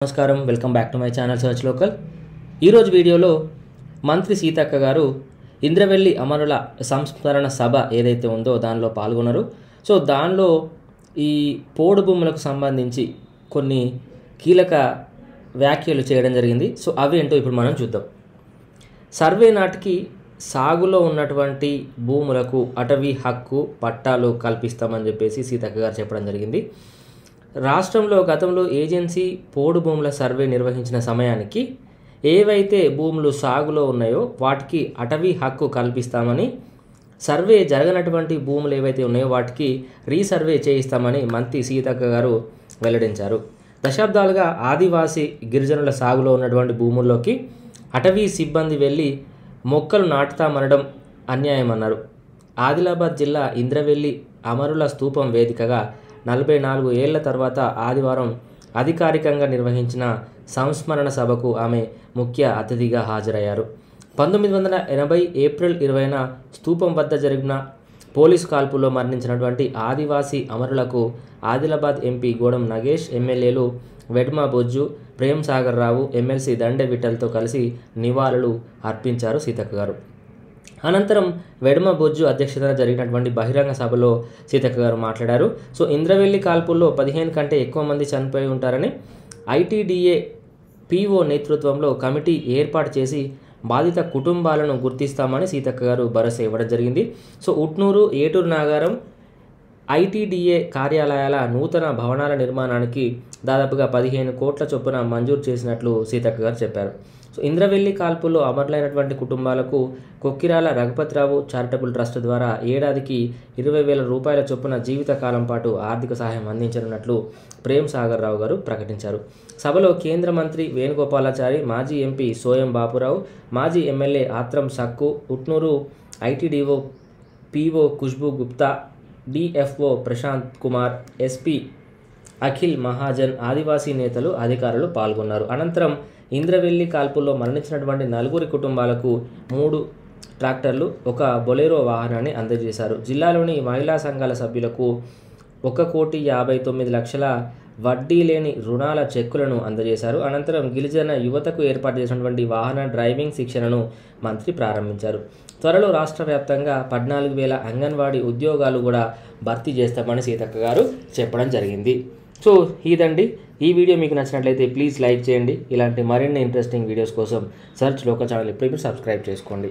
నమస్కారం welcome back to my channel search local. ఈరోజు వీడియోలో మంత్రి సీతక్క గారు ఇంద్రవెల్లి అమరుల సంస్మరణ సభ ఏదైతే ఉందో దానిలో పాల్గొన్నారు. సో దానిలో ఈ పోడు భూములకు సంబంధించి కొన్ని కీలక వ్యాఖ్యలు చేయడం జరిగింది. సో అవి ఏంటో ఇప్పుడు మనం చూద్దాం. సర్వే నాటికి సాగులో ఉన్నటువంటి భూములకు అటవీ హక్కు పట్టాలు కల్పిస్తామని చెప్పేసి సీతక్క గారు చెప్పడం జరిగింది. రాష్ట్రంలో గతంలో ఏజెన్సీ పోడు భూముల సర్వే నిర్వహించిన సమయానికి ఏవైతే భూములు సాగులో ఉన్నాయో వాటికి అటవీ హక్కు కల్పిస్తామని, సర్వే జరగనటువంటి భూములు ఏవైతే ఉన్నాయో వాటికి రీసర్వే చేయిస్తామని మంత్రి సీతక్క గారు వెల్లడించారు. దశాబ్దాలుగా ఆదివాసీ గిరిజనుల సాగులో ఉన్నటువంటి భూముల్లోకి అటవీ సిబ్బంది వెళ్ళి మొక్కలు నాటుతామనడం అన్యాయం అన్నారు. ఆదిలాబాద్ జిల్లా ఇంద్రవెల్లి అమరుల స్తూపం వేదికగా 44 ఏళ్ల తర్వాత ఆదివారం అధికారికంగా నిర్వహించిన సంస్మరణ సభకు ఆమె ముఖ్య అతిథిగా హాజరయ్యారు. 1980 ఏప్రిల్ 20న స్తూపం వద్ద జరిగిన పోలీసు కాల్పుల్లో మరణించినటువంటి ఆదివాసీ అమరులకు ఆదిలాబాద్ ఎంపీ గోడం నగేష్, ఎమ్మెల్యేలు వెడ్మ బొజ్జు, ప్రేమ్ సాగర్ రావు, ఎమ్మెల్సీ దండె విఠల్తో కలిసి నివాళులు అర్పించారు సీతక్క గారు. అనంతరం వెడమ బొజ్జు అధ్యక్షతన జరిగినటువంటి బహిరంగ సభలో సీతక్క గారు మాట్లాడారు. సో ఇంద్రవెల్లి కాల్పుల్లో 15 కంటే ఎక్కువ మంది చనిపోయి ఉంటారని ఐటీడీఏ పీఓ నేతృత్వంలో కమిటీ ఏర్పాటు చేసి బాధిత కుటుంబాలను గుర్తిస్తామని సీతక్క గారు భరోసా ఇవ్వడం జరిగింది. సో ఉట్నూరు, ఏటూరు నాగారం ఐటీడీఏ కార్యాలయాల నూతన భవనాల నిర్మాణానికి దాదాపుగా 15 కోట్ల చొప్పున మంజూరు చేసినట్లు సీతక్క గారు చెప్పారు. సో ఇంద్రవెల్లి కాల్పుల్లో అమరులైనటువంటి కుటుంబాలకు కొక్కిరాల రఘుపతిరావు చారిటబుల్ ట్రస్ట్ ద్వారా ఏడాదికి 20,000 రూపాయల చొప్పున జీవితకాలం పాటు ఆర్థిక సహాయం అందించనున్నట్లు ప్రేమ్ సాగర్ రావు గారు ప్రకటించారు. సభలో కేంద్ర మంత్రి వేణుగోపాలాచారి, మాజీ ఎంపీ సోయం బాపురావు, మాజీ MLA Athram Sakku, Utnoor ITDO PO Khushboo Gupta, DFO Prashant Kumar, SP Akhil Mahajan, Adivasi నేతలు, అధికారులు పాల్గొన్నారు. అనంతరం ఇంద్రవెల్లి కాల్పుల్లో మరణించినటువంటి 4 కుటుంబాలకు 3 ట్రాక్టర్లు, 1 బొలెరో వాహనాన్ని అందజేశారు. జిల్లాలోని మహిళా సంఘాల సభ్యులకు 1,59,00,000 వడ్డీ లేని రుణాల చెక్కులను అందజేశారు. అనంతరం గిరిజన యువతకు ఏర్పాటు చేసినటువంటి వాహన డ్రైవింగ్ శిక్షణను మంత్రి ప్రారంభించారు. త్వరలో రాష్ట్ర వ్యాప్తంగా 14,000 అంగన్వాడీ ఉద్యోగాలు కూడా భర్తీ చేస్తామని సీతక్క గారు చెప్పడం జరిగింది. సో ఇదండి ఈ వీడియో. మీకు నచ్చినట్లయితే ప్లీజ్ లైక్ చేయండి. ఇలాంటి మరిన్ని ఇంట్రెస్టింగ్ వీడియోస్ కోసం సర్చ్ లోకల్ ఛానల్ ఇప్పుడు సబ్స్క్రైబ్ చేసుకోండి.